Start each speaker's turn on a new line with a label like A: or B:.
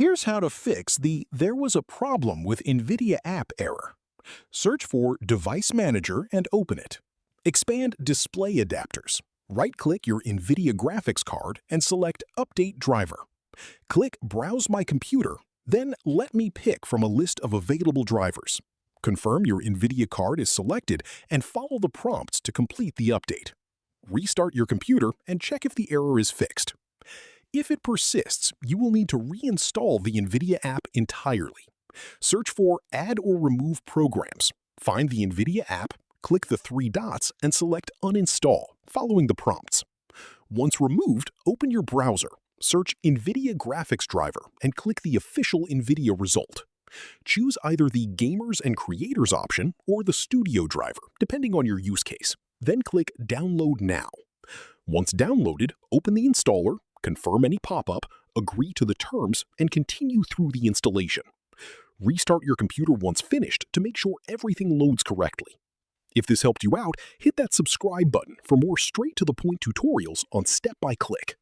A: Here's how to fix the "there was a problem with Nvidia App" error. Search for Device Manager and open it. Expand Display Adapters. Right-click your Nvidia graphics card and select Update Driver. Click Browse My Computer, then Let me pick from a list of available drivers. Confirm your Nvidia card is selected and follow the prompts to complete the update. Restart your computer and check if the error is fixed. If it persists, you will need to reinstall the Nvidia app entirely. Search for Add or Remove Programs. Find the Nvidia app, click the three dots, and select Uninstall, following the prompts. Once removed, open your browser, search Nvidia Graphics Driver, and click the official Nvidia result. Choose either the Gamers and Creators option or the Studio driver, depending on your use case. Then click Download Now. Once downloaded, open the installer, confirm any pop-up, agree to the terms, and continue through the installation. Restart your computer once finished to make sure everything loads correctly. If this helped you out, hit that subscribe button for more straight-to-the-point tutorials on step-by-click.